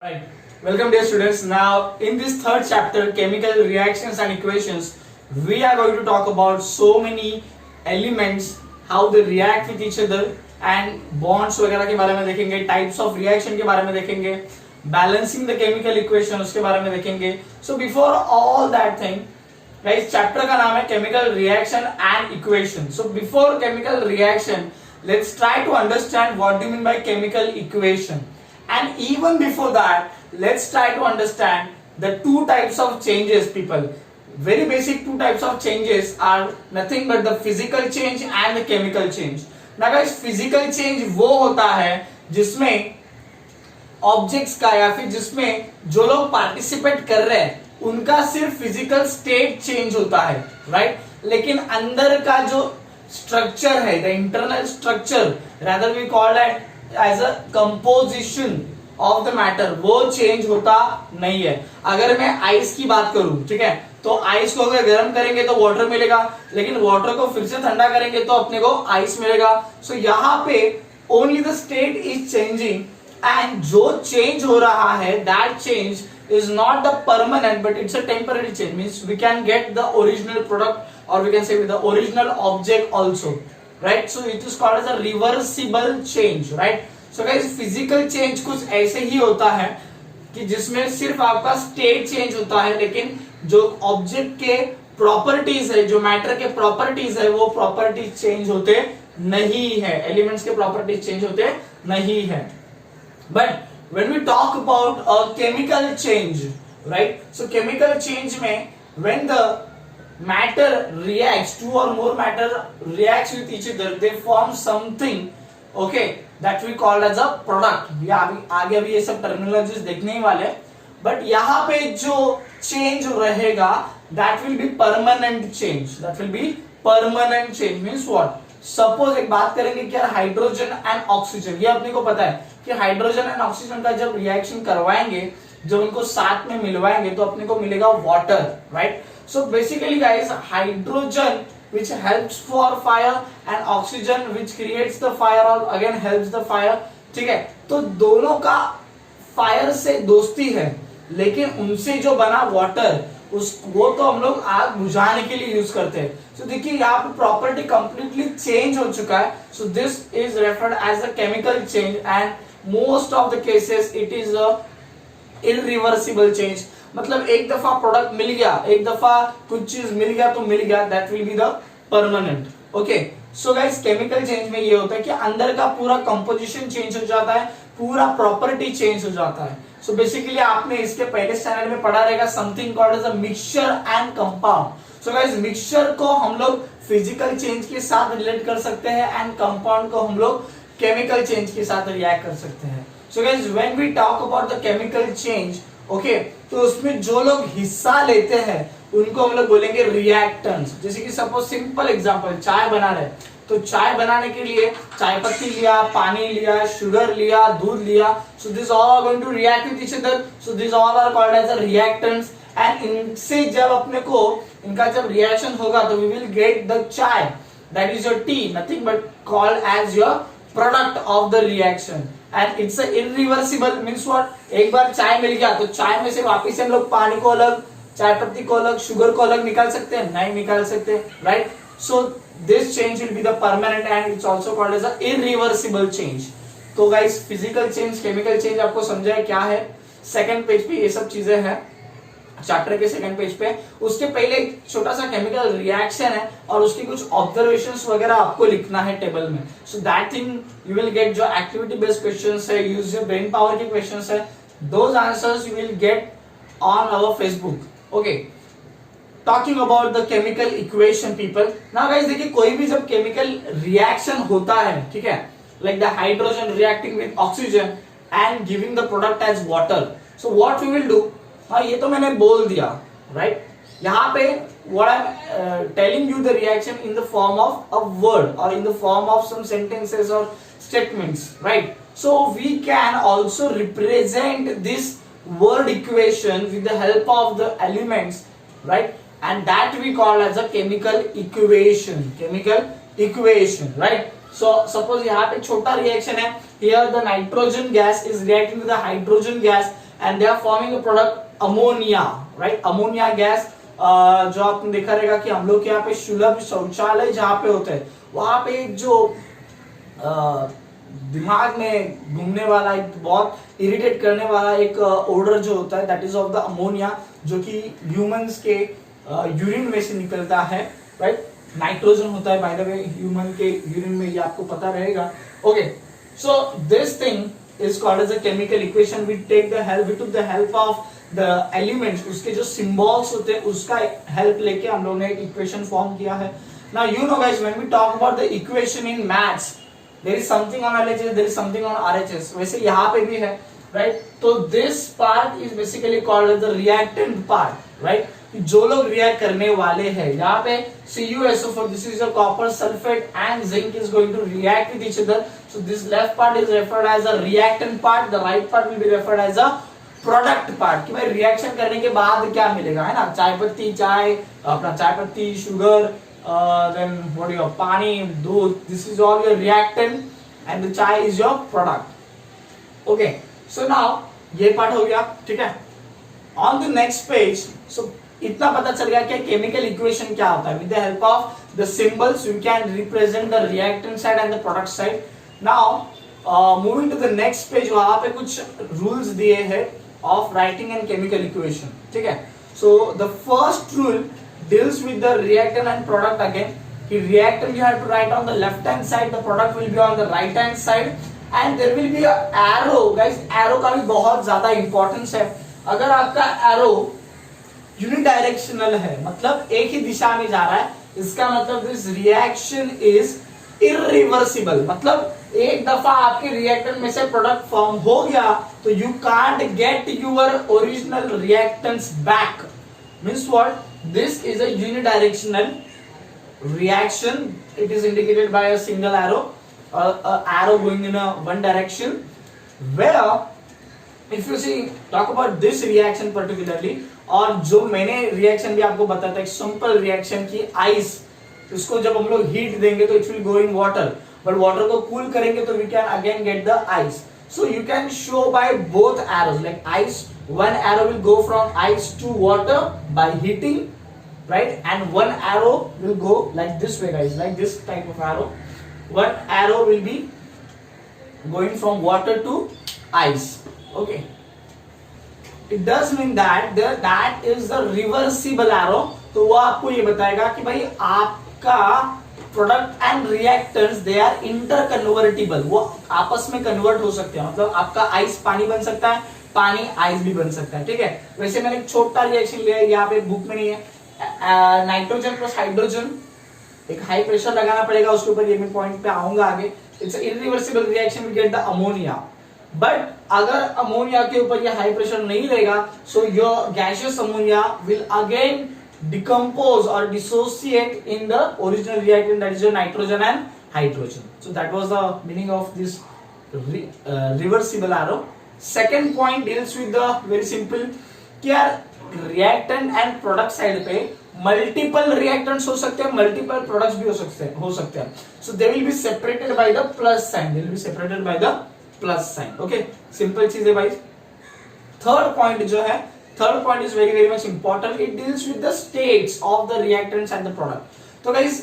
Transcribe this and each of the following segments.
Right. Welcome dear students. Now in this third chapter, chemical reactions and equations, we are going to talk about so many elements, how they react with each other and bonds वगैरह के बारे में देखेंगे, types of reaction के बारे में देखेंगे, balancing the chemical equation उसके बारे में देखेंगे. So before all that thing, guys, chapter का नाम है chemical reaction and equation. So before chemical reaction, let's try to understand what do you mean by chemical equation. And even before that, let's try to understand the two types of changes, people. Very basic two types of changes are nothing but the physical change and the chemical change. Now guys, physical change वो होता है जिसमें objects का या फिर जिसमें जो लोग पार्टिसिपेट कर रहे हैं उनका सिर्फ फिजिकल स्टेट चेंज होता है, राइट? लेकिन अंदर का जो स्ट्रक्चर है, the internal structure, rather we call that as a composition of the matter, वो चेंज होता नहीं है. अगर मैं आइस की बात करूं, ठीक है, तो आइस को अगर गर्म करेंगे तो वाटर मिलेगा, लेकिन वाटर को फिर से ठंडा करेंगे तो अपने को आइस मिलेगा. सो यहाँ पे only the state is changing and जो चेंज हो रहा है that change is not the permanent but it's a temporary change. Means we can get the original product or we can say with the original object also, right? So it is called as a reversible change, right? So guys, physical change कुछ ऐसे ही होता है कि जिसमें सिर्फ आपका state change होता है, लेकिन जो ऑब्जेक्ट के प्रॉपर्टीज है, जो मैटर के प्रॉपर्टीज है, वो प्रॉपर्टीज चेंज होते नहीं है, एलिमेंट्स के प्रॉपर्टीज चेंज होते नहीं है. But when we talk about a chemical change, right? So chemical change में when the matter reacts, two or more matter reacts with each other, they form something, okay, that we call as a product. आगे अभी ये सब terminologies देखने ही वाले, but यहाँ पे जो change रहेगा that will be permanent change. That will be permanent change means what? Suppose एक बात करेंगे कि यार हाइड्रोजन एंड ऑक्सीजन, ये अपने को पता है कि हाइड्रोजन एंड ऑक्सीजन का जब रिएक्शन करवाएंगे, जब उनको साथ में मिलवाएंगे तो अपने को मिलेगा water, right? So basically guys, hydrogen which helps for fire and oxygen which creates the fire or again helps the fire, ठीक है? तो दोनों का फायर से दोस्ती है, लेकिन उनसे जो बना वाटर वो तो हम लोग आग बुझाने के लिए यूज करते हैं. सो देखिए यहाँ पे प्रॉपर्टी कंप्लीटली चेंज हो चुका है. So this is referred as a chemical change and most of the cases it is a irreversible change. मतलब एक दफा प्रोडक्ट मिल गया, एक दफा कुछ चीज मिल गया तो मिल गया, that will be the permanent. Okay, so guys, chemical change में ये होता है कि अंदर का पूरा कंपोजिशन चेंज हो जाता है, पूरा प्रॉपर्टी चेंज हो जाता है. सो बेसिकली आपने इसके पहले स्टैंडर्ड में पढ़ा रहेगा something called as a mixture and compound. So guys, mixture को हम लोग फिजिकल चेंज के साथ रिलेट कर सकते हैं एंड कंपाउंड को हम लोग केमिकल चेंज के साथ रिएक्ट कर सकते हैं. So guys, when we talk about the chemical change, okay, तो उसमें जो लोग हिस्सा लेते हैं उनको हम लोग बोलेंगे रिएक्टेंट्स. जैसे कि सपोज सिंपल एग्जांपल, चाय बना रहे, तो चाय बनाने के लिए चाय पत्ती लिया, पानी लिया, शुगर लिया, दूध लिया. So this all are going to react with each other. So this all are called as a reactants and इनसे जब अपने को इनका जब रिएक्शन होगा तो we will get the chai, that is your tea, nothing but called as your product of the reaction. And it's irreversible means what? एक बार चाय मिल गया तो चाय में से वापस से हम लोग पानी को अलग, चाय पत्ती को अलग, शुगर को अलग निकाल सकते हैं? नहीं निकाल सकते, right? So this change will be the permanent and it's also called as a irreversible change. तो guys, physical change, chemical change आपको समझा है क्या है? सेकंड पेज पे ये सब चीजें हैं, चैप्टर के सेकंड पेज पे. उसके पहले एक छोटा सा केमिकल रिएक्शन है और उसकी कुछ ऑब्जर्वेशंस वगैरह आपको लिखना है टेबल में. So that thing you will get. जो एक्टिविटी बेस्ड क्वेश्चंस है, यूज योर ब्रेन पावर के क्वेश्चंस है, those answers you will get on our Facebook. Okay, talking about the chemical equation people. Now guys, देखिए कोई भी जब chemical reaction होता है, ठीक है, like the hydrogen reacting with oxygen and giving the product as water. So what we will do, हाँ ये तो मैंने बोल दिया, राइट? यहाँ पे what I'm telling you the reaction in the form of a word or in the form of some sentences or statements, right? So we can also represent this word equation with the help of the elements, right? And that we call as a chemical equation. Chemical equation, right? So suppose यहाँ पे छोटा reaction है, here the nitrogen gas is reacting with the hydrogen gas and they are forming a product ammonia, right? Ammonia gas, जो आपने देखा रहेगा कि हम लोग के यहाँ पे सुलभ शौचालय जहाँ पे होते हैं वहां पे एक जो दिमाग में घूमने वाला एक बहुत इरिटेट करने वाला एक ओडर जो होता है that is of the ammonia, जो कि ह्यूमंस के यूरिन में से निकलता है, राइट? नाइट्रोजन होता है बाय द वे ह्यूमन के यूरिन में, ये आपको पता रहेगा. Okay, so this thing is called as a chemical equation. We took the help of the elements, उसके जो सिंबल्स होते हैं उसका हेल्प लेके हम लोगों ने एक इक्वेशन फॉर्म किया है. Now you know guys, when we talk about the equation in maths, there is something on LHS, there is something on RHS. वैसे यहाँ पे भी है, right? तो this part is basically called as the reactant part, right? जो लोग react करने वाले हैं यहाँ पे CuSO4, this is your copper sulfate and zinc is going to react with each other. So this left part is referred as a reactant part, the right part will be referred as a product part. कि भाई reaction करने के बाद क्या मिलेगा, है ना? चाय पत्ती, शुगर, then what your पानी, दूध, this is all your reactant and the chai is your product. Okay, so now ये पार्ट हो गया, ठीक है? On the next page, so इतना पता चल गया कि केमिकल इक्वेशन क्या होता है. With the help of the symbols you can represent the reactant side and the product side. Now moving to the next page, वहां पे कुछ rules दिए हैं of writing and chemical equation, ठीक है? So the first rule deals with the reactant and product again. The reactant you have to write on the left hand side, the product will be on the right hand side, and there will be a arrow. Guys, arrow का भी बहुत ज्यादा importance है. अगर आपका arrow unidirectional है, मतलब एक ही दिशा में जा रहा है, इसका मतलब this reaction is irreversible. मतलब एक दफा आपके रिएक्टेंट में से प्रोडक्ट फॉर्म हो गया तो you can't get your original reactants back. Means what? This is a unidirectional reaction. It is indicated by a single arrow, arrow going in a one direction. Where, if you see, talk about this reaction particularly, और जो मैंने reaction भी आपको बताया था, एक simple reaction की ice, इसको जब हम लोग हीट देंगे तो it will go in water, but water को कूल करेंगे तो we can again get the ice. So you can show by both arrows, like ice, one arrow will go from ice to water by heating, right? And one arrow will go like this way, guys, like this type of arrow. One arrow will be going from water to ice. Okay. It does mean that that is the reversible arrow. तो वो आपको ये बताएगा कि भाई आपका product and reactants they are interconvertible, वो आपस में कन्वर्ट हो सकते हैं. मतलब आपका आइस पानी बन सकता है, पानी आइस भी बन सकता है, ठीक है? वैसे मैंने एक छोटा रिएक्शन लिया है, यहाँ पे बुक में नहीं है. नाइट्रोजन प्लस हाइड्रोजन, एक हाई प्रेशर लगाना पड़ेगा उसके ऊपर, ये मैं पॉइंट पे आऊंगा आगे. It's irreversible reaction, we get the ammonia. But अगर अमोनिया के ऊपर ये हाई प्रेशर नहीं रहेगा, so your gaseous ammonia will again decompose or dissociate in the original reactant, that is your nitrogen and hydrogen. So that was the meaning of this reversible arrow. Second point deals with the very simple कि यार reactant and product side पे multiple reactants हो सकते हैं, multiple products भी हो सकते हैं. So they will be separated by the plus sign. They will be separated by the plus sign. Okay, simple चीज है भाई. Third point जो है, third point is very much important. It deals with the states of the reactants and the product. तो guys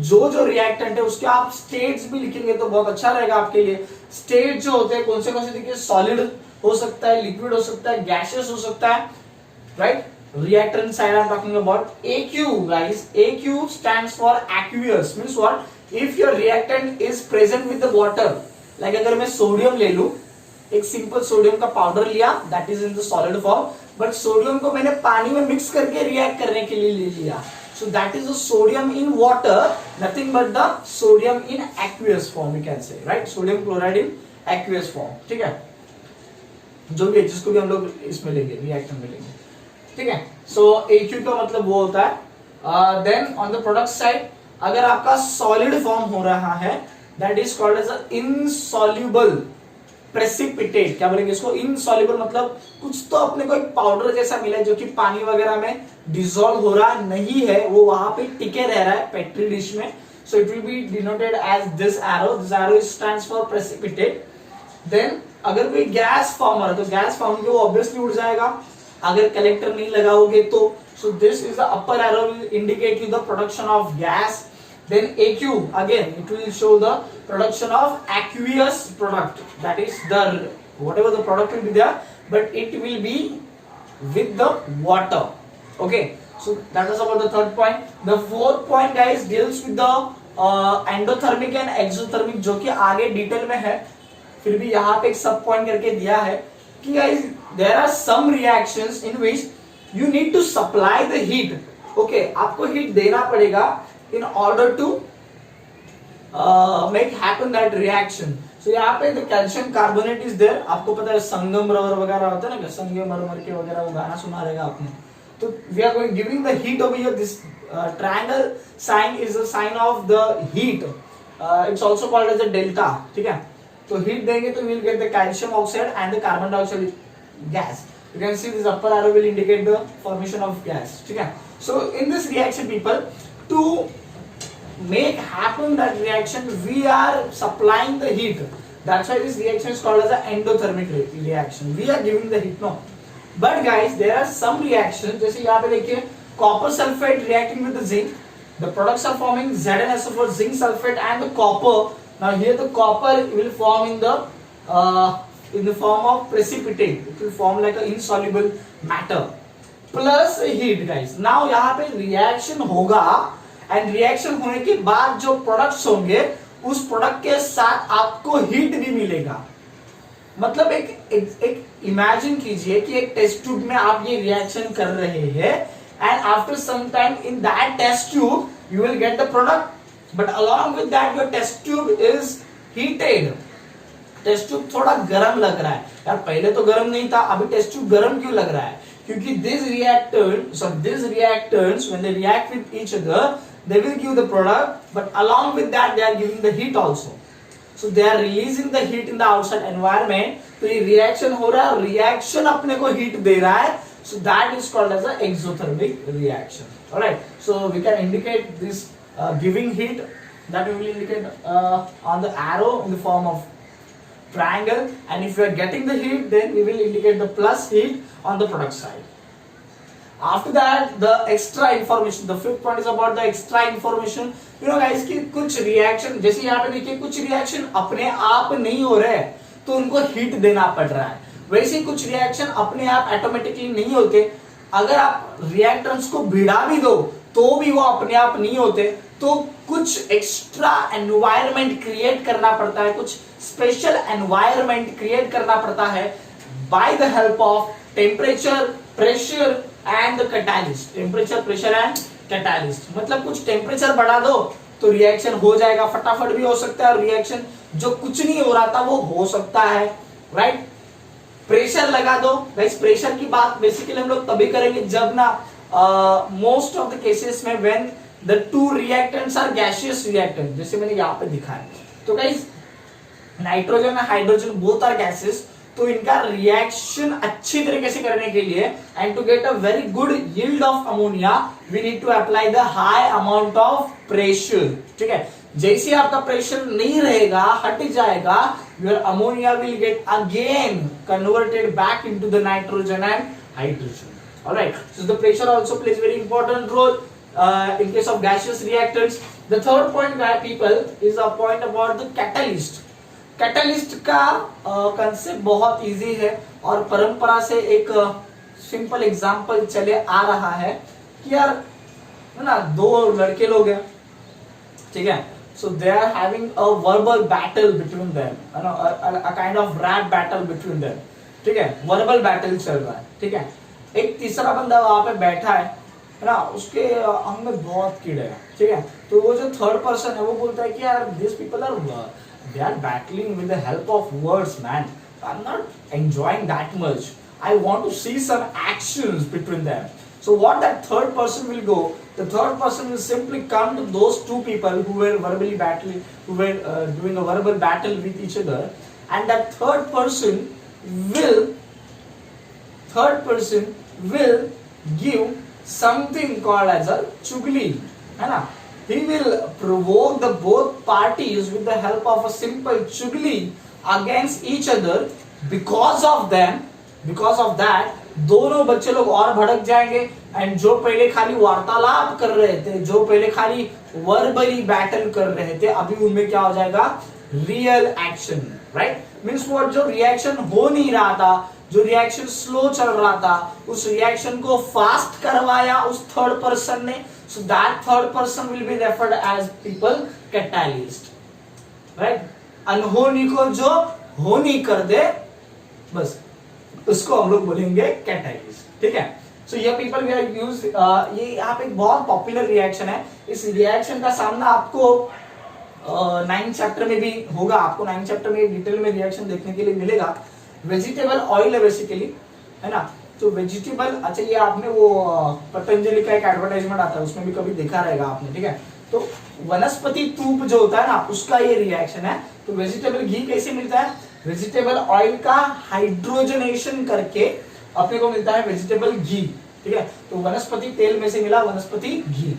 जो reactant है उसके आप स्टेट्स भी लिखेंगे तो बहुत अच्छा रहेगा आपके लिए. स्टेट जो होते हैं कौन से देखिए, सॉलिड हो सकता है, लिक्विड हो सकता है, गैसियस हो सकता है, right? Reactant side I am talking about AQ guys. AQ stands for aqueous. Means what? If your reactant is present with the water, like अगर मैं सोडियम ले लूं, एक सिंपल सोडियम का पाउडर लिया, that is in the solid form, but sodium को मैंने पानी में मिक्स करके रिएक्ट करने के लिए ले लिया, so that is the sodium in water, nothing but the sodium in aqueous form, you can say, right? Sodium chloride in aqueous form, ठीक है? जो भी है, जिसको भी हम लोग इसमें लेंगे, रिएक्शन में लेंगे, ठीक है? सो AQ का मतलब वो होता है. Then on the product side, अगर आपका सॉलिड फॉर्म हो रहा है, that is called as a insoluble precipitate. क्या बोलेंगे इसको? इनसॉल्युबल मतलब कुछ तो अपने को एक पाउडर जैसा मिला है जो कि पानी वगैरह में डिसॉल्व हो रहा नहीं है, वो वहां पे टिके रह रहा है पेट्री डिश में. So it will be denoted as this arrow. This arrow stands for precipitate. Then अगर कोई गैस फॉर्मर है तो गैस फॉर्म को ऑब्वियसली उड़ जाएगा अगर कलेक्टर नहीं लगाओगे तो. सो this is the upper arrow will indicate you the production of gas. Then AQ again it will show the production of aqueous product, that is the whatever the product will be there but it will be with the water. Okay, so that was about the third point. The fourth point guys deals with the endothermic and exothermic जो कि आगे detail में है, फिर भी यहाँ पे एक सब पॉइंट करके दिया है कि guys there are some reactions in which you need to supply the heat. Okay, आपको हीट देना पड़ेगा in order to make happen that reaction. So यहाँ पे the calcium carbonate is there. आपको पता है संगमरमर वगैरह होता है ना, संगमरमर के वगैरह वो गाना सुना रहेगा आपने. तो we are going giving the heat over here. This triangle sign is a sign of the heat. It's also called as a delta. ठीक है, तो heat देंगे तो we will get the calcium oxide and the carbon dioxide gas. You can see this upper arrow will indicate the formation of gas. ठीक है, so in this reaction people, to make happen that reaction we are supplying the heat. That's why this reaction is called as an endothermic reaction. We are giving the heat, no. But guys there are some reactions, जैसे यहाँ पे देखिए copper sulfate reacting with the zinc, the products are forming ZnSO4 zinc sulfate and the copper. Now here the copper will form in the form of precipitate. It will form like an insoluble matter plus heat guys. Now यहाँ पे reaction होगा and reaction होने के बाद जो products होंगे उस product के साथ आपको हीट भी मिलेगा. मतलब एक इमेजिन कीजिए कि एक टेस्ट ट्यूब में आप ये रिएक्शन कर रहे हैं and after some time in that test tube you will get the product but along with that your test tube is heated. Test tube थोड़ा गर्म लग रहा है यार, पहले तो गर्म नहीं था, अभी टेस्ट ट्यूब गर्म क्यों लग रहा है? क्योंकि these reactants when they react with each other they will give the product but along with that they are giving the heat also. So they are releasing the heat in the outside environment. तो ये reaction हो रहा है, reaction अपने को heat दे रहा है, so that is called as an exothermic reaction. Alright, so we can indicate this giving heat, that we will indicate on the arrow in the form of triangle, and if we are getting the heat then we will indicate the plus heat on the product side. After that the extra information, the fifth point is about the extra information. You know guys कि कुछ reaction, जैसे यहाँ पे देखिए कुछ reaction अपने आप नहीं हो रहे तो उनको heat देना पड़ रहा है, वैसे ही कुछ reaction अपने आप automatically नहीं होते, अगर आप reactants को भिड़ा भी दो तो भी वो अपने आप नहीं होते, तो कुछ extra environment create करना पड़ता है, कुछ special environment create करना पड़ता है by the help of temperature, pressure and the catalyst. Temperature, pressure and catalyst. मतलब कुछ टेम्परेचर बढ़ा दो तो रिएक्शन हो जाएगा, फटाफट भी हो सकता है, और रिएक्शन जो कुछ नहीं हो रहा था वो हो सकता है, राइट? प्रेशर लगा दो गाइस. प्रेशर की बात बेसिकली हम लोग तभी करेंगे जब ना मोस्ट ऑफ द केसेस में when the two reactants are gaseous reactant, जैसे मैंने यहाँ पे दिखाया. तो guys nitrogen and hydrogen both are gases, तो इनका रिएक्शन अच्छी तरीके से करने के लिए and to get a very good yield of ammonia we need to apply the high amount of pressure. ठीक है, जैसे आपका प्रेशर नहीं रहेगा, हट जाएगा, your ammonia will get again converted back into the nitrogen and hydrogen. Alright, so the pressure also plays very important role in case of gaseous reactants. The third point people is a point about the catalyst. Catalyst का concept बहुत easy है और परंपरा से एक simple example चले आ रहा है कि यार है ना, दो लड़के लोग हैं, ठीक है, so they are having a verbal battle between them, है ना, a kind of rap battle between them. ठीक है, वर्बल बैटल चल रहा है. ठीक है, एक तीसरा बंदा वहां पे बैठा है ना, उसके अंग में बहुत कीड़े हैं. ठीक है, तो वो जो थर्ड पर्सन है वो बोलता है कि यार this people are they are battling with the help of words, man. I'm not enjoying that much. I want to see some actions between them. So what that third person will go, the third person will simply come to those two people who were verbally battling, who were doing a verbal battle with each other, and that third person will give something called as a chugli, है ना. He will provoke the both parties with the help of a simple chugli against each other because of that दोनों बच्चे लोग और भड़क जाएंगे, and जो पहले खाली वार्तालाप कर रहे थे, जो पहले खाली वर्बली बैटल कर रहे थे, अभी उनमें क्या हो जाएगा, real action, right? Means what, जो रिएक्शन हो नहीं रहा था, जो रिएक्शन स्लो चल रहा था, उस रिएक्शन को फास्ट करवाया उस थर्ड पर्सन ने. So that third person will be referred as people catalyst, right? अनहोनी को जो होनी कर दे, बस उसको हम लोग बोलेंगे कैटलिस्ट, ठीक है? सो ये पीपल वी आर यूज, ये यहाँ पे एक बहुत पॉपुलर रिएक्शन है. इस रिएक्शन का सामना आपको 9th चैप्टर में भी होगा, आपको 9th चैप्टर में डिटेल में रिएक्शन देखने के लिए मिलेगा. वेजिटेबल ऑयल है बेसिकली, है ना? तो वेजिटेबल, अच्छा ये आपने वो पतंजलि का एक एडवर्टाइजमेंट आता है, उसमें भी कभी देखा रहेगा आपने, ठीक है? तो वनस्पति तूप जो होता है ना, उसका ये रिएक्शन है. तो वेजिटेबल घी कैसे मिलता है? वेजिटेबल ऑयल का हाइड्रोजनेशन करके अपने को मिलता है वेजिटेबल घी, ठीक है? तो वनस्पति तेल में से मिला वनस्पति घी.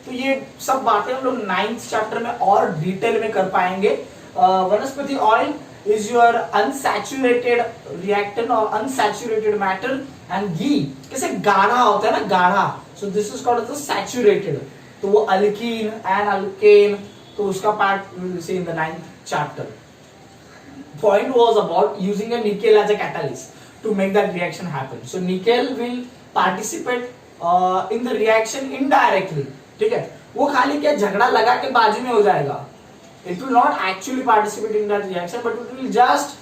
तो ये सब बातें हम लोग 9th चैप्टर में और डिटेल में कर पाएंगे. वनस्पति oil is your unsaturated reactant or unsaturated matter, and घी कैसे गाढ़ा होता है ना, गाढ़ा. so this is called the saturated. तो वो अल्कीन एंड अल्केन, तो उसका part we will see in the 9th chapter. Point was about using a nickel as a catalyst to make that reaction happen. So nickel will participate in the reaction indirectly, ठीक है? वो खाली क्या झगड़ा लगा के बाजू में हो जाएगा. It will not actually participate in that reaction, but it will just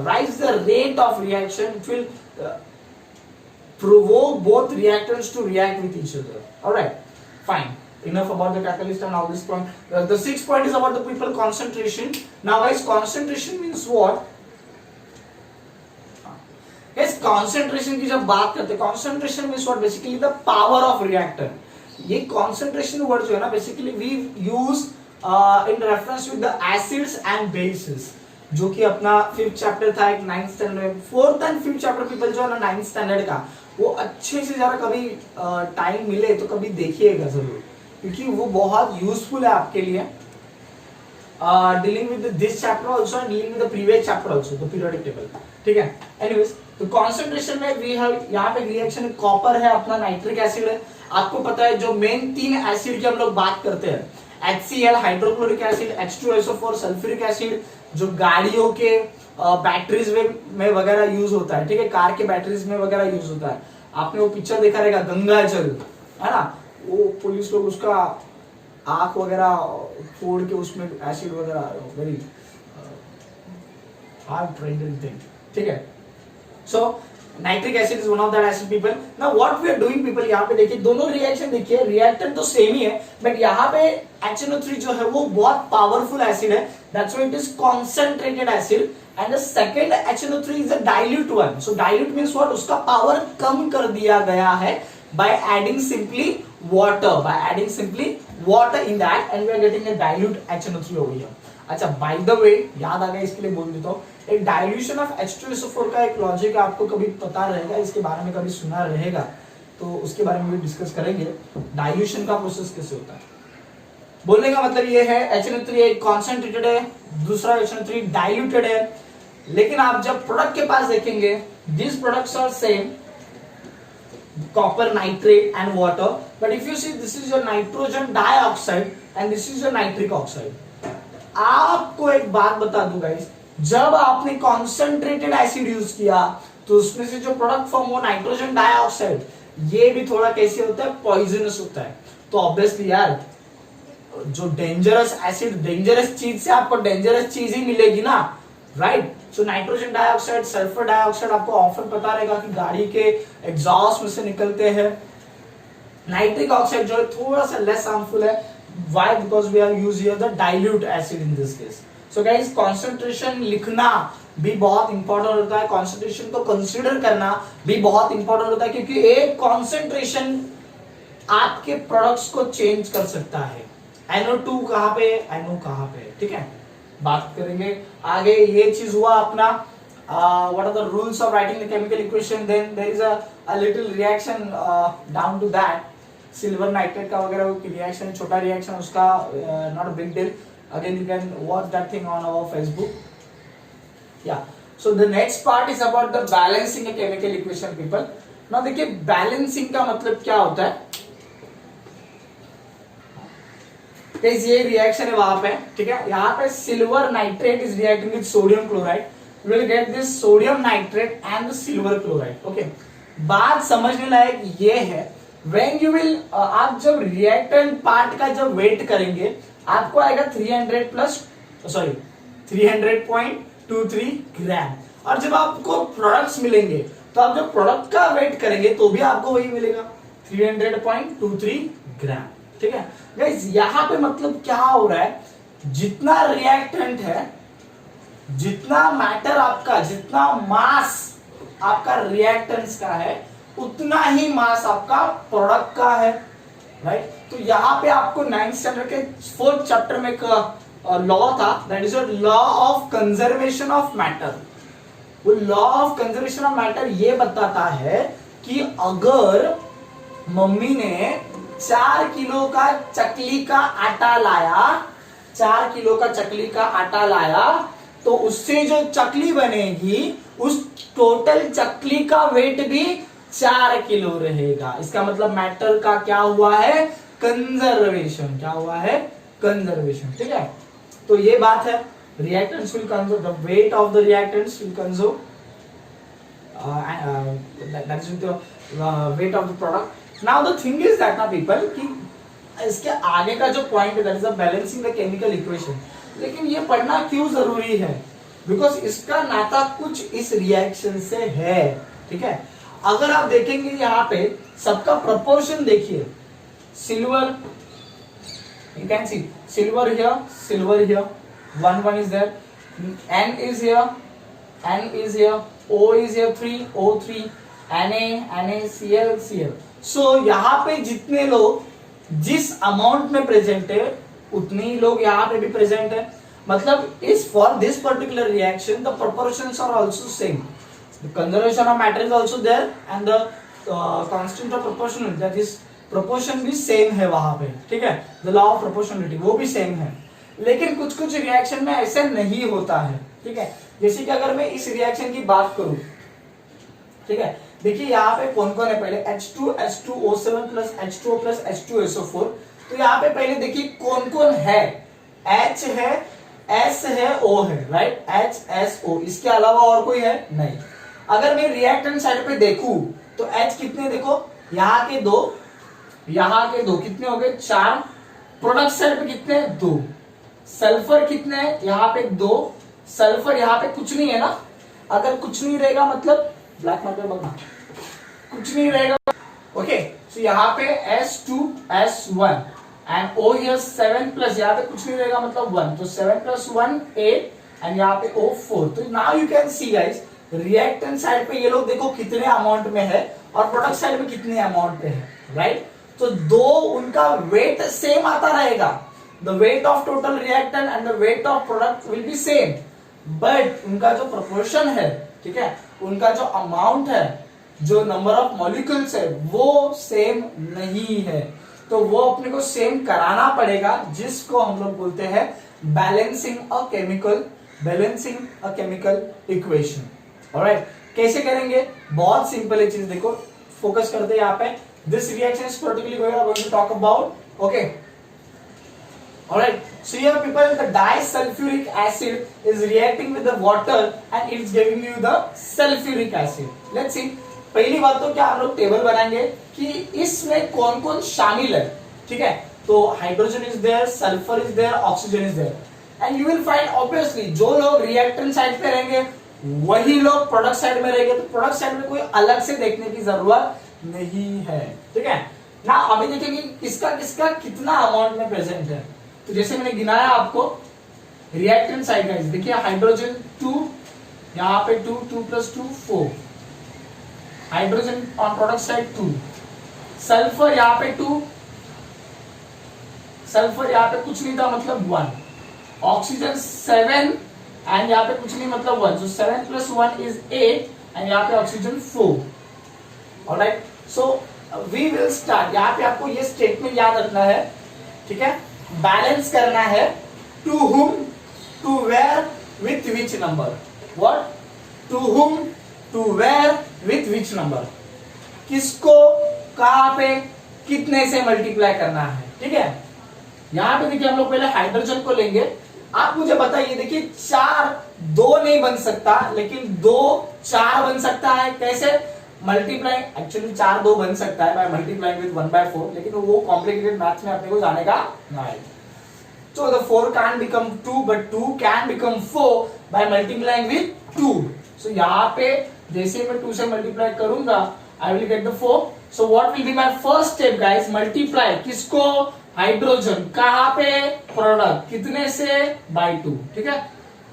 rise the rate of reaction. It will provoke both reactants to react with each other. All right, fine. Enough about the catalyst and all this point. The 6th point is about the people concentration. Now guys, concentration means what? Yes, concentration की जब बात करते हैं, concentration means what? Basically the power of reactor. ये concentration word जो है ना, basically we use in reference with the acids and bases, जो कि अपना 5th चैप्टर था एक 9th स्टैंडर्ड में. 4th and 5th chapter people जो है ना 9th स्टैंडर्ड का, वो अच्छे से जरा कभी टाइम मिले तो कभी देखिएगा जरूर, क्योंकि वो बहुत यूजफुल है आपके लिए. Dealing with this chapter also and dealing with the previous chapter also, the periodic table, ठीक है? एनीवेज, तो कंसंट्रेशन में वी हैव यहाँ पे रिएक्शन कॉपर है, अपना नाइट्रिक एसिड है. आपको पता है जो मेन 3 एसिड की हम लोग बात करते हैं, HCl hydrochloric acid, H2SO4 sulphuric acid, जो गाड़ियों के बैटरीज में वगैरह यूज होता है, ठीक है? कार के बैटरीज में वगैरह यूज होता है. आपने वो पिक्चर देखा रहेगा गंगा जल, है ना? वो पुलिस लोग उसका आंख वगैरह फोड़ के उसमें एसिड वगैरह, वेरी हार्ड ट्रेंडिंग थिंग, ठीक है? So nitric acid is one of that acid people. Now what we are doing people, यहाँ पे देखिए दोनों रिएक्शन देखिए, रिएक्टेंट तो सेम ही है, बट यहाँ पे HNO3 जो है वो बहुत पावरफुल एसिड है, that's why it is concentrated acid, and the second HNO3 is a dilute one. So dilute means what, उसका पावर कम कर दिया गया है by adding simply water in that, and we are getting a dilute HNO3 over here. अच्छा, bye the वे याद आ गया, इसके लिए बोल देता हूँ, एक डाइल्यूशन ऑफ H2SO4 का एक लॉजिक आपको कभी पता रहेगा, इसके बारे में कभी सुना रहेगा, तो उसके बारे में भी डिस्कस करेंगे. डाइल्यूशन का प्रोसेस कैसे होता है, बोलने का मतलब ये है HNO3 एक कॉन्सेंट्रेटेड है, दूसरा HNO3 डाइल्यूटेड है. लेकिन आप जब प्रोडक्ट के पास देखेंगे, this products are same, copper nitrate and water, but if you see this is your nitrogen dioxide and this is your nitric oxide. आपको एक बात बता दूं गाइस, जब आपने कॉन्सेंट्रेटेड एसिड यूज किया तो उसमें से जो प्रोडक्ट फॉर्म हुआ नाइट्रोजन डाइऑक्साइड, ये भी थोड़ा कैसे होता है, पॉइजनस होता है. तो ऑब्वियसली यार, जो डेंजरस एसिड, डेंजरस चीज से आपको डेंजरस चीज ही मिलेगी ना, right? So nitrogen dioxide, sulphur dioxide आपको ऑफन पता रहेगा कि गाड़ी के एग्जॉस्ट में से निकलते हैं. नाइट्रिक ऑक्साइड जो है थोड़ा सा लेस हार्मफुल है. Why? Because we are use here the dilute acid in this case. So guys, concentration लिखना भी बहुत इंपॉर्टेंट होता है, कंसंट्रेशन को कंसीडर करना भी बहुत इंपॉर्टेंट होता है, क्योंकि एक कंसंट्रेशन आपके प्रोडक्ट्स को चेंज कर सकता है. NO2 कहाँ पे, NO कहाँ पे, ठीक है? बात करेंगे आगे. ये चीज हुआ अपना what are the rules of writing the chemical equation. Then there is a little reaction down to that. Silver nitrate का वगैरह रिएक्शन, छोटा रिएक्शन उसका, not a big deal. Again you can watch that thing on our Facebook. या So the next part is about the balancing a chemical equation people. Now देखिए balancing का मतलब क्या होता है. गाइस ये रिएक्शन है वहां पे, ठीक है. यहाँ पे silver nitrate is reacting with sodium chloride. You will get this sodium nitrate and the silver chloride. Okay. बात समझने लायक ये है, when you will आप जब रिएक्टेंट पार्ट का जब वेट करेंगे आपको आएगा 300.23 ग्राम. और जब आपको प्रोडक्ट्स मिलेंगे तो आप जब प्रोडक्ट का वेट करेंगे तो भी आपको वही मिलेगा 300.23 ग्राम. ठीक है गाइस, यहाँ पे मतलब क्या हो रहा है, जितना रिएक्टेंट है, जितना मैटर आपका, जितना मास आपका रिएक्टेंट्स का है, उतना ही मास आपका प्रोडक्ट का है. राइट. तो यहाँ पे आपको 9th स्टैंडर्ड के 4th चैप्टर में एक लॉ था, that is law of conservation of matter. वो law of conservation of matter ये बताता है कि अगर मम्मी ने 4 किलो का चकली का आटा लाया, 4 किलो का चकली का आटा लाया, तो उससे जो चकली बनेगी उस टोटल चकली का वेट भी 4 किलो रहेगा. इसका मतलब मैटर का क्या हुआ है, कंजर्वेशन. क्या हुआ है, कंजर्वेशन. ठीक है. तो ये बात है, reactants will conserve, the weight of the reactants will conserve, that is the weight of the product. Now the thing is that ना people कि इसके आगे का जो पॉइंट है, that is the balancing the chemical equation. लेकिन ये पढ़ना क्यों जरूरी है, बिकॉज इसका नाता कुछ इस रिएक्शन से है. ठीक है. अगर आप देखेंगे यहाँ पे सबका प्रोपोर्शन देखिए, silver, you can see silver here, silver here, 1 is there, N is here, N is here, O is here, 3, O3, Na, Cl, Cl. So यहाँ पे जितने लोग जिस अमाउंट में प्रेजेंट है उतने ही लोग यहाँ पे भी प्रेजेंट है. मतलब इस for this particular reaction the proportions are also same. The conservation of matter is also there and the constant of proportion, that is proportion भी सेम है वहां पे. ठीक है. द लॉ ऑफ प्रोपोर्शनलिटी वो भी सेम है. लेकिन कुछ कुछ रिएक्शन में ऐसे नहीं होता है. ठीक है. जैसे कि अगर मैं इस रिएक्शन की बात करूं, ठीक है, देखिए यहाँ पे कौन कौन है. पहले H2SO7 plus H2O plus H2SO4. तो यहाँ पे पहले देखिए कौन कौन है. H है, S है, O है. राइट. HSO. इसके अलावा और कोई है नहीं. अगर मैं रिएक्टेंट साइड पे देखूं तो H कितने, देखो यहाँ के 2, यहाँ के 2, कितने हो गए 4. प्रोडक्ट साइड पे कितने 2. सल्फर कितने, यहाँ पे 2. सल्फर यहाँ पे कुछ नहीं है ना. अगर कुछ नहीं रहेगा मतलब ब्लैक मार्कर बनना, कुछ नहीं रहेगा. ओके. सो यहाँ पे S2S1 and O here 7 plus, यहाँ पे कुछ नहीं रहेगा मतलब 1. तो 7 प्लस 1 8 एंड यहाँ पे O4. तो now you can see guys, reactant side पे ये लोग देखो कितने अमाउंट में है और प्रोडक्ट साइड में कितने अमाउंट पे है. राइट. तो दो उनका वेट सेम आता रहेगा. The weight of total reactant and the weight of product will be same, but उनका जो प्रोपोर्शन है, ठीक है, उनका जो अमाउंट है, जो नंबर ऑफ मॉलिक्यूल्स है, वो सेम नहीं है. तो वो अपने को सेम कराना पड़ेगा, जिसको हम लोग बोलते हैं बैलेंसिंग अ केमिकल इक्वेशन. ऑलराइट. कैसे करेंगे, बहुत सिंपल है चीज. देखो फोकस करते हैं यहाँ पे. This reaction is particularly we are going to talk about. Okay. Alright. So here people, the disulfuric acid is reacting with the water and it's giving you the sulfuric acid. Let's see. पहली बात तो क्या हम लोग table बनाएंगे कि इसमें कौन कौन शामिल है. ठीक है. तो hydrogen is there, sulphur is there, oxygen is there. And you will find obviously जो लोग रिएक्टेंट साइड पे रहेंगे वही लोग प्रोडक्ट साइड में रहेंगे. तो प्रोडक्ट साइड में कोई अलग से देखने की जरूरत नहीं है. ठीक है ना. अभी देखेंगे किसका किसका कितना अमाउंट में प्रेजेंट है. तो जैसे मैंने गिनाया आपको रिएक्टेंट साइड का, देखिए हाइड्रोजन 2, यहाँ पे 2 plus 2 4. Hydrogen on product side 2. Sulphur यहाँ पे 2, सल्फर यहाँ पे कुछ नहीं था मतलब 1. ऑक्सीजन 7 एंड यहाँ पे कुछ नहीं मतलब 1. so 7 प्लस 1 इज 8 एंड यहाँ पे oxygen 4. Alright. So we will start. यहाँ पे आपको ये स्टेटमेंट याद रखना है. ठीक है. बैलेंस करना है. To whom, to where, with which number. What, to whom, to where, with which number, किसको कहां पे कितने से मल्टीप्लाई करना है। ठीक है, यहां पे देखिए हम लोग पहले हाइड्रोजन को लेंगे। आप मुझे बताइए, देखिए 4 2 नहीं बन सकता, लेकिन 2 4 बन सकता है। कैसे? मल्टीप्लाई, एक्चुअली 4 2 बन सकता है बाय मल्टीप्लाइंग विद 1/4, लेकिन वो कॉम्प्लिकेटेड मैथ्स में अपने को जाने का नहीं। So the 4 can't become 2, but 2 can become 4 by multiplying with 2. So यहाँ पे जैसे मैं 2 से मल्टीप्लाई करूंगा, I will get the 4. So what will be my first step, guys? Multiply किसको? हाइड्रोजन। कहाँ पे? प्रोडक्ट। कितने से? by 2. ठीक है?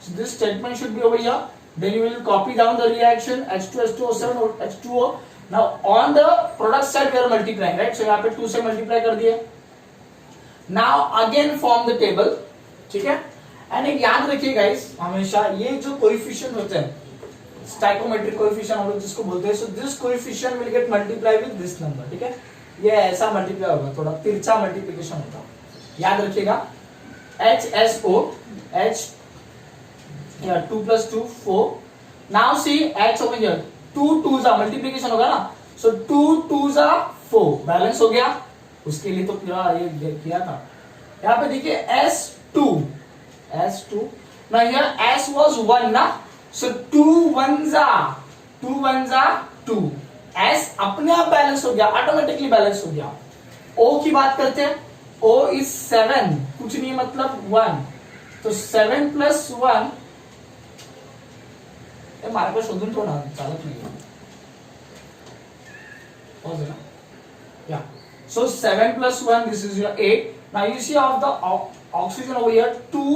So this statement should be over here. Then you will copy down the reaction H2H2O7 or H2O. Now on the product side we are multiplying, right? So यहाँ पे 2 से मल्टीप्लाई कर दिए। Now again form the table, ठीक है? And एक याद रखिए गाइस, हमेशा ये जो कोएफिशिएंट होते हैं, स्टोइकोमेट्रिक कोएफिशिएंट हम लोग जिसको बोलते हैं, so this coefficient will get multiply with this number. ठीक है, ये ऐसा मल्टीप्लाई होगा, थोड़ा तिरछा मल्टीप्लिकेशन होगा, याद रखिएगा। HSO H 2 + 2 4। Now see H over here 2 2 जा मल्टीप्लिकेशन होगा ना, सो 2 2 जा 4 बैलेंस हो गया। उसके लिए तो पूरा ये किया था। यहाँ पे देखिए S2 ना, यहाँ S was 1 ना, so 2 1 जा 2, S अपने आप बैलेंस हो गया, ऑटोमेटिकली बैलेंस हो गया। O की बात करते हैं, O is 7, कुछ नहीं मतलब 1, तो 7 + 1 मारे को शोधून तो ना चालत नहीं है, ना या so 7 + 1, this is your 8. Now you see of the oxygen over here 2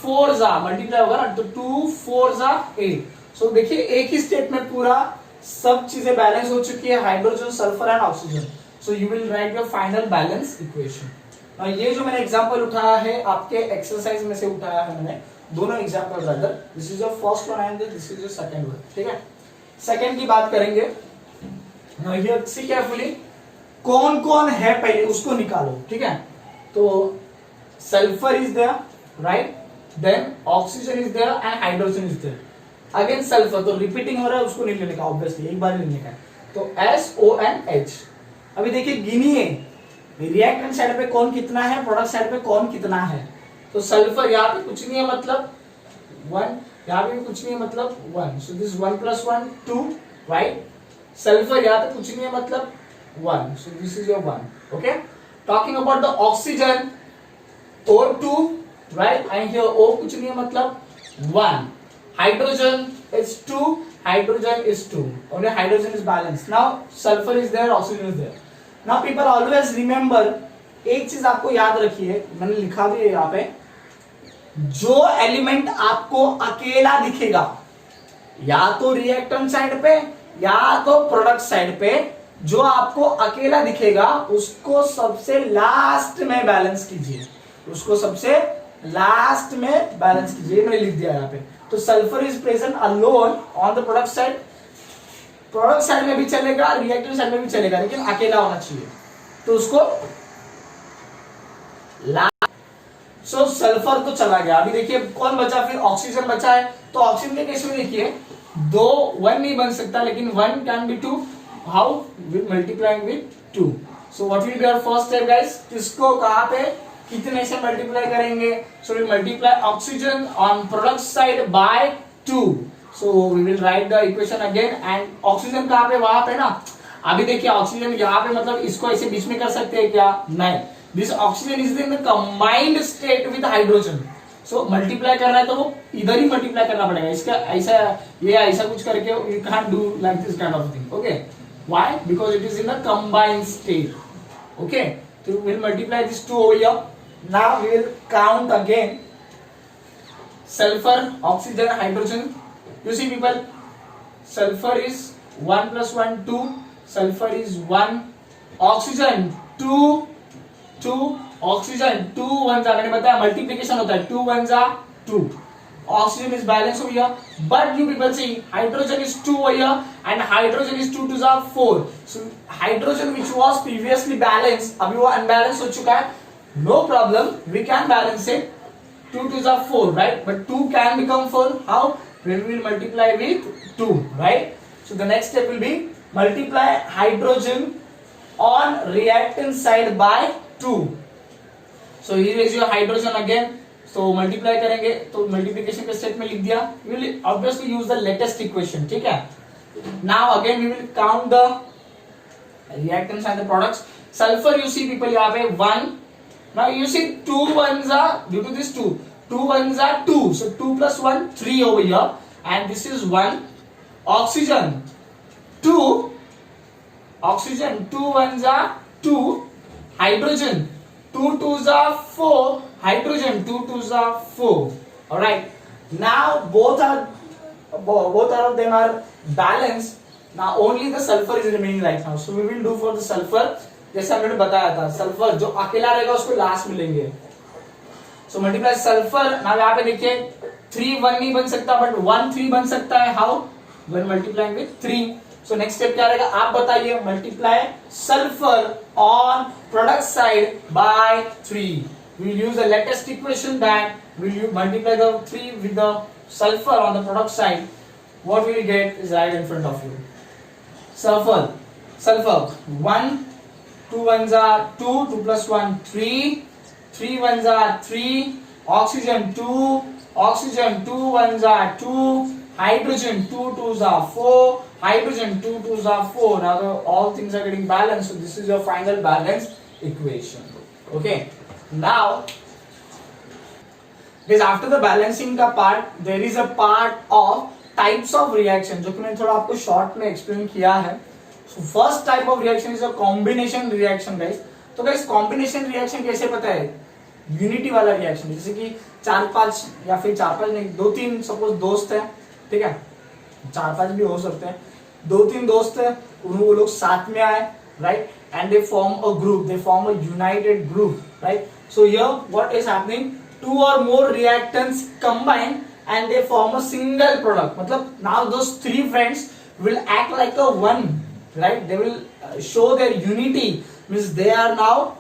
4 जा मल्टीप्लाई होगा ना, तो 2 4 जा 8। so देखिए एक ही स्टेट में पूरा सब चीजें बैलेंस हो चुकी है, hydrogen sulphur and oxygen. So you will write your final balance equation. Now ये जो मैंने एग्जांपल उठाया है आपके एक्सरसाइज में से उठाया है मैंने, दोनों example brother, this is your first one and this is your second one. ठीक है, सेकंड की बात करेंगे। Now here see carefully, कौन कौन है पहले उसको निकालो। ठीक है, तो sulphur is there, right, then oxygen is there and hydrogen is there. Again sulphur, तो रिपीटिंग हो रहा है, उसको नहीं लेने का, ऑब्वियसली एक बार लेने का। तो SONH। अभी देखिए गिनिए, रिएक्टेंट साइड पे कौन कितना है, प्रोडक्ट साइड पे कौन कितना है। तो सल्फर यहाँ पे कुछ नहीं है मतलब 1, यहाँ पे भी कुछ नहीं है मतलब 1, सो दिस 1 + 1 2, राइट। सल्फर यहाँ पे कुछ नहीं है मतलब 1, so this is your 1. Okay, talking about the oxygen, O2, right, and here O कुछ नहीं है मतलब 1. Hydrogen is 2, hydrogen is 2, only hydrogen is balanced. Now sulfur is there, oxygen is there. Now people always remember, एक चीज आपको याद रखिए, मैंने लिखा भी है यहाँ पे, जो एलिमेंट आपको अकेला दिखेगा या तो रिएक्टेंट साइड पे या तो प्रोडक्ट साइड पे, जो आपको अकेला दिखेगा उसको सबसे लास्ट में बैलेंस कीजिए, उसको सबसे लास्ट में बैलेंस कीजिए। मैंने लिख दिया यहाँ पे। तो sulphur is present alone on the product side, product side में भी चलेगा, रिएक्टेंट साइड में भी चलेगा, लेकिन अकेला होना चाहिए, तो उसको सो सल्फर तो चला गया। अभी देखिए कौन बचा, फिर ऑक्सीजन बचा है। तो ऑक्सीजन के केस में देखिए 2 1 नहीं बन सकता, लेकिन 1 can be 2। How? With multiplying with 2. So what will be our first step, guys? किसको कहाँ पे कितने से मल्टीप्लाई करेंगे? So we multiply oxygen on product side by 2. So we will write the equation again, and oxygen कहाँ पे? वहां पे ना। अभी देखिए ऑक्सीजन यहाँ पे, मतलब इसको ऐसे बीच में कर सकते हैं क्या? नहीं। This oxygen is in the combined state with hydrogen. So multiply करना है तो वो इधर ही मल्टीप्लाई करना पड़ेगा, इसका ऐसा ये ऐसा कुछ करके you can't do like this kind of thing. Okay? Why? Because it is in a combined state. Okay, so we will multiply this 2 over here. Now we will count again. Sulfur, oxygen, hydrogen. You see people, sulfur is 1 + 1 2, sulfur is 1, oxygen 2 2, oxygen 2 1 जा, मैंने बताया multiplication होता है, 2 1 जा 2. Oxygen is balanced over here, but you people see hydrogen is 2 over here and hydrogen is 2 2 are 4. So hydrogen which was previously balanced, अभी वो unbalanced हो चुका है. No problem, we can balance it. 2 2 are 4, right? But 2 can become 4. How? we will multiply with 2, right? So the next step will be multiply hydrogen on reactant side by 2. So here is your hydrogen again. So multiply करेंगे तो multiplication के step में लिख दिया. We will obviously use the latest equation, ठीक है? Now again we will count the reactants and the products. Sulfur you see people यहाँ पे 1. Now you see 2 ones are due to this 2. 2 ones are 2. So 2 plus 1 3 over here, and this is 1. Oxygen 2. Oxygen 2 ones are 2. Hydrogen 2 twos are 4. Hydrogen 2 twos are 4. All right. Now both of them are balanced. Now only the sulfur is remaining right now. So we will do for the sulfur. जैसे हमने बताया था, sulphur जो अकेला रहेगा उसको last में लेंगे. So multiply sulfur. Now यहाँ पे देखिए 3 1 नहीं बन सकता, but 1 3 बन सकता है. How? When multiplying with 3. So next step क्या रहेगा आप बताइए. Multiply sulfur on product side by 3. We will use the latest equation that will you multiply the 3 with the sulfur on the product side. What we will get is right in front of you. Sulfur 1. 2 ones are 2. 2 plus 1 3. 3 ones are 3. Oxygen 2. Oxygen 2 ones are 2. Hydrogen 2 twos are 4. Hydrogen 2 twos are 4. Now all things are getting balanced. So this is your final balanced equation. Okay. Now, because after the balancing का part, there is a part of types of reaction जो कि मैंने थोड़ा आपको short में explain किया है. So first type of reaction is a combination reaction guys. तो guys combination reaction कैसे पता है? Unity वाला reaction जैसे कि 4-5 या फिर 4-5 नहीं 2-3 suppose दोस्त है, ठीक है? 4-5 भी हो सकते हैं. 2-3 दोस्त है, वो लोग साथ में आए, right? And they form a group. They form a united group, right? So here what is happening? 2 or more reactants combine and they form a single product. मतलब now those 3 friends will act like a one. Right, they will show their unity, means they are now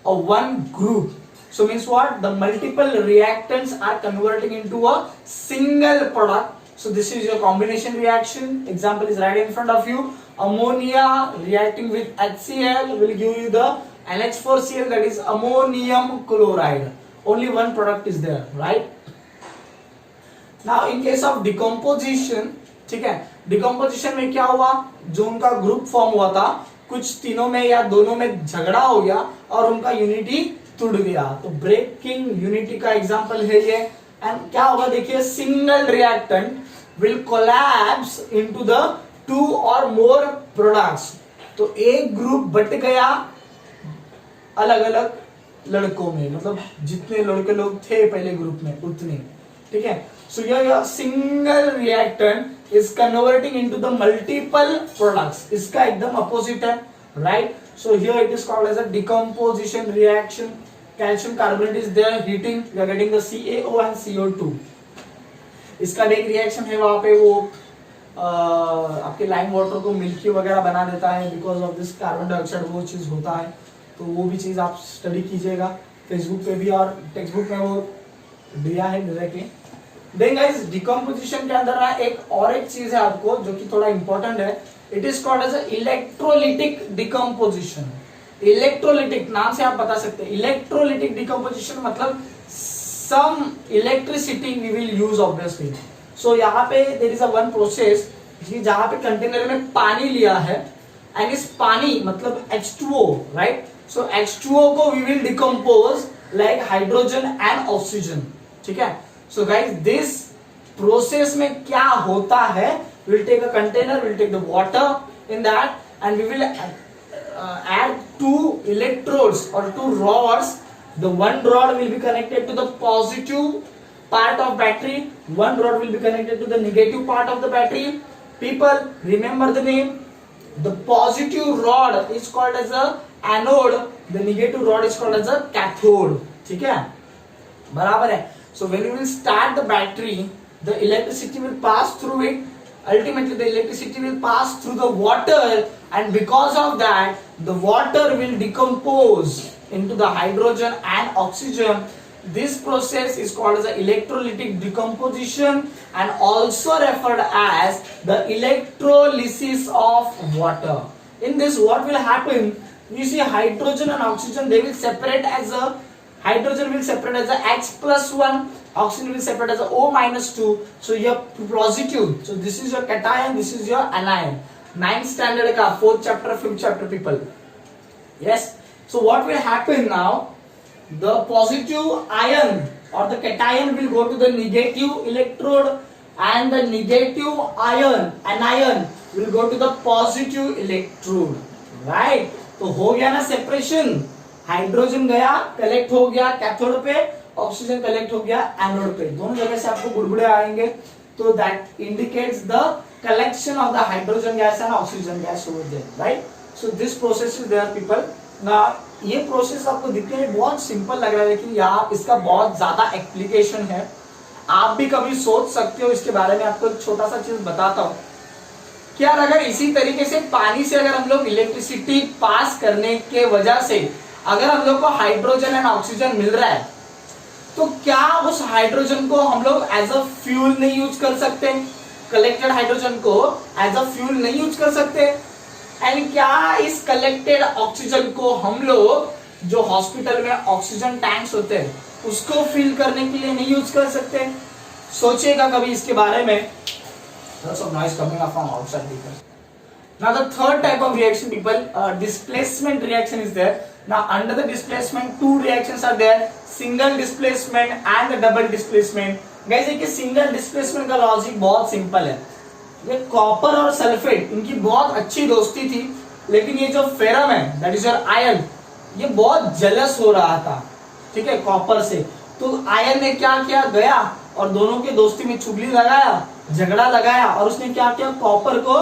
a one group. So means what? The multiple reactants are converting into a single product. So this is your combination reaction. Example is right in front of you. Ammonia reacting with HCl will give you the NH4Cl, that is ammonium chloride. Only one product is there, right? Now in case of decomposition, ठीक है, decomposition में क्या हुआ, जो उनका group form हुआ था कुछ तीनों में या दोनों में झगड़ा हो गया और उनका यूनिटी टूट गया. तो ब्रेकिंग यूनिटी का एग्जांपल है ये. एंड क्या होगा देखिए, single reactant will collapse into the 2 और मोर प्रोडक्ट्स. तो एक ग्रुप बट गया अलग अलग लड़कों में, मतलब जितने लड़के लोग थे पहले ग्रुप में उतने, ठीक है. So your single reactant is converting into the multiple products. इसका एकदम opposite है, right? So here it is called as a decomposition reaction. Calcium carbonate is there heating, we are getting the CaO and CO2. इसका भी एक reaction है वहाँ पे, वो आपके लाइम वाटर को मिल्की वगैरह बना देता है because of this carbon dioxide, वो चीज़ होता है. तो वो भी चीज़ आप स्टडी कीजिएगा फेसबुक पे भी और टेक्स्ट बुक में वो दिया है डायरेक्टली. देन गाइस डिकम्पोजिशन के अंदर ना एक और एक चीज है आपको जो कि थोड़ा इंपॉर्टेंट है. It is called as electrolytic decomposition. Electrolytic नाम से आप बता सकते हैं. इलेक्ट्रोलिटिक डिकम्पोजिशन मतलब some electricity we will use obviously. So यहाँ पे there is a one process जहाँ पे कंटेनर में पानी लिया है एंड इस पानी मतलब H2O, राइट. सो H2O को we will decompose like hydrogen and oxygen, ठीक है. So guys, this process में क्या होता है, we'll take a container, we'll take the water in that and we will add 2 electrodes or 2 rods. The one rod will be connected to the positive part of battery, one rod will be connected to the negative part of the battery. People remember the name. The positive rod is called as a anode, the negative rod is called as a cathode, ठीक है, बराबर है. So when you will start the battery, the electricity will pass through it. Ultimately, the electricity will pass through the water, and because of that, the water will decompose into the hydrogen and oxygen. this process is called as the electrolytic decomposition and also referred as the electrolysis of water. In this, what will happen? You see, hydrogen and oxygen, they will separate as a, hydrogen will separate as a H plus 1, oxygen will separate as a O minus 2. So your positive, so this is your cation, this is your anion. 9th standard ka 4th chapter, 5th chapter people. Yes. So what will happen now? The positive ion or the cation will go to the negative electrode and the negative anion will go to the positive electrode. Right? तो हो गया ना separation. Hydrogen गया, collect हो गया cathode पे, oxygen collect हो गया एनोड पे. दोनों जगह से आपको बुलबुले आएंगे. तो that indicates the collection of the hydrogen gas and oxygen gas over there, right? So this process is there people. Now ये प्रोसेस आपको दिखने में बहुत सिंपल लग रहा है, लेकिन यहाँ इसका बहुत ज्यादा एप्लीकेशन है. आप भी कभी सोच सकते हो इसके बारे में. आपको एक छोटा सा चीज बताता हूँ कि यार अगर इसी तरीके से पानी से अगर हम लोग इलेक्ट्रिसिटी पास करने के वजह से अगर हम लोग को हाइड्रोजन एंड ऑक्सीजन मिल रहा है, तो क्या उस हाइड्रोजन को हम लोग एज अ फ्यूल नहीं यूज कर सकते? कलेक्टेड हाइड्रोजन को एज अ फ्यूल नहीं यूज कर सकते? एंड क्या इस कलेक्टेड ऑक्सीजन को हम लोग जो हॉस्पिटल में ऑक्सीजन टैंक्स होते हैं उसको फिल करने के लिए नहीं यूज कर सकते? सोचिएगा कभी इसके बारे में. Lots of noise coming up from outside people. Now the third type of reaction people, displacement reaction is there. Now under the displacement two reactions are there, single displacement and the double displacement. Guys देखिए single displacement का logic बहुत simple है. ये copper और sulphate इनकी बहुत अच्छी दोस्ती थी, लेकिन ये जो फेरम है दैट इज योर आयन, ये बहुत जेलस हो रहा था, ठीक है, कॉपर से. तो आयन ने क्या किया, गया और दोनों के दोस्ती में चुगली लगाया, झगड़ा लगाया और उसने क्या किया, कॉपर को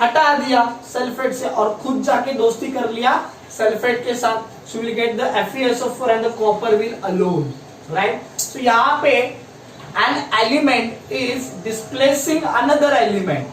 हटा दिया सल्फेट से और खुद जाके दोस्ती कर लिया सल्फेट के साथ. So we'll get the FeSO4 and the copper will alone, right? So यहाँ पे an element is displacing another element,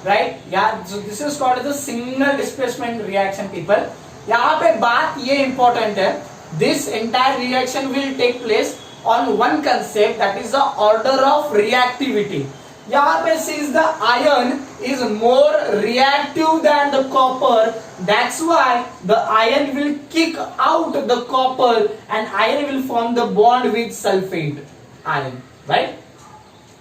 right? Yeah, so this is called the single displacement reaction people. यहाँ पे बात ये important है, this entire reaction will take place on one concept, that is the order of reactivity. यहाँ पे since the iron is more reactive than the copper, that's why the iron will kick out the copper and iron will form the bond with sulfate ion, right?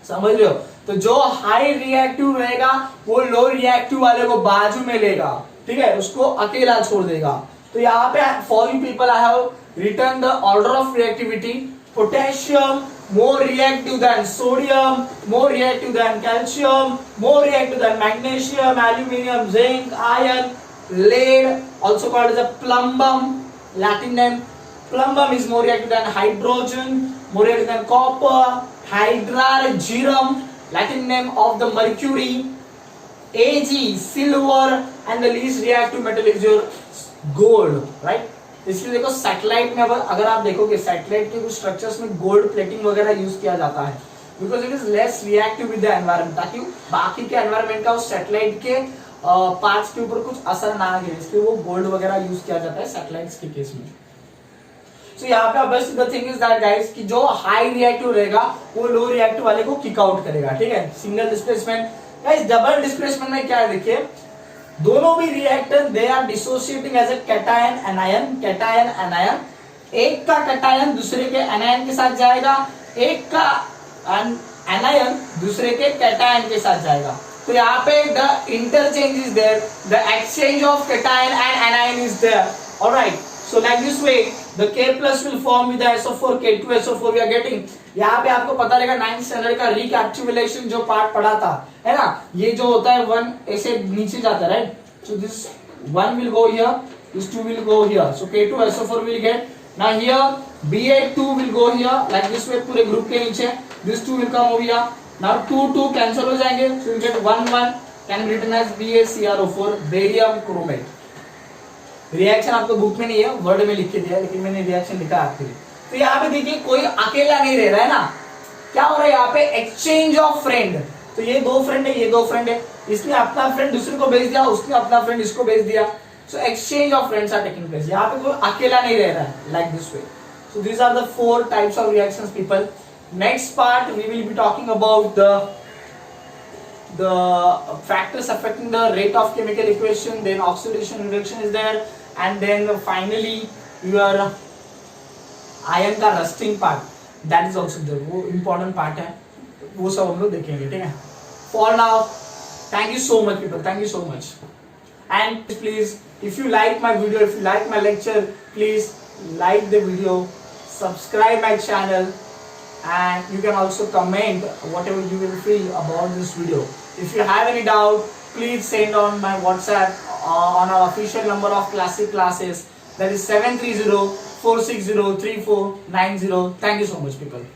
समझ रहे हो? तो जो high reactive रहेगा वो low reactive वाले को बाजू में लेगा, ठीक है, उसको अकेला छोड़ देगा. तो यहाँ पे for you people I have written the order of reactivity. Potassium more reactive than sodium, more reactive than calcium, more reactive than magnesium, aluminium, zinc, iron, lead, also called as a plumbum, Latin name. Plumbum is more reactive than hydrogen, more reactive than copper, hydrargyrum, Latin name of the mercury, Ag, silver, and the least reactive metal is your gold, right? इसलिए देखो satellite में अगर आप देखोगे satellite के कुछ structures में gold plating वगैरह यूज किया जाता है, because it is less reactive with the environment, ताकि बाकी के एनवायरनमेंट का उस सैटेलाइट के पार्ट्स के ऊपर कुछ असर ना गिरे, इसलिए वो गोल्ड वगैरह यूज किया जाता है सैटेलाइट्स के केस में. सो यहाँ पे बस the thing is that guys कि जो हाई रिएक्टिव रहेगा वो लो रिएक्टिव वाले को किक आउट करेगा, ठीक है. Single displacement. Guys double displacement में क्या है, देखिए दोनों भी reactor they are dissociating as a cation anion, cation anion. एक का कैटायन दूसरे के एनायन के साथ जाएगा, एक का एनायन दूसरे के कैटायन के साथ जाएगा. तो यहाँ पे the interchange is there, the exchange of cation and anion is there. Alright, so like this way the K plus will form with the SO4, K2SO4 we are getting. यहाँ पे आपको पता रहेगा 9th स्टैंडर्ड का रिकैप्चुलेशन जो part पढ़ा था, है ना, ये जो होता है 1 ऐसे नीचे जाता है, right. So this 1 will go here, this 2 will go here, so K2SO4 will get. Now here Ba2 will go here like this way पूरे ग्रुप के नीचे, this 2 will come over here. Now 2 cancel हो जाएंगे, so you get 1 can be written as BaCrO4, barium chromate. Reaction आपको book में नहीं है, word में लिख के दिया, लेकिन मैंने रिएक्शन लिखा आपके लिए. तो यहाँ पे देखिए कोई अकेला नहीं रह रहा है ना, क्या हो रहा है यहाँ पे, एक्सचेंज ऑफ फ्रेंड. तो ये दो फ्रेंड है, ये दो फ्रेंड है, इसने अपना फ्रेंड दूसरे को भेज दिया, उसने अपना फ्रेंड इसको भेज दिया. So exchange of friends are taking place. यहाँ पे कोई अकेला नहीं रह रहा है, like this way. So these are the 4 types of reactions, people. Next part we will be talking about the factors affecting the rate of chemical equation, then oxidation reduction is there, and then finally your iron का rusting part, that is also there, वो important part है, वो सब हम लोग देखेंगे, ठीक है. For now thank you so much people, thank you so much. And please if you like my video, if you like my lecture, please like the video, subscribe my channel, and you can also comment whatever you will feel about this video. If you have any doubt, please send on my WhatsApp on our official number of Classic Classes, that is 730-460-3490. Thank you so much, people.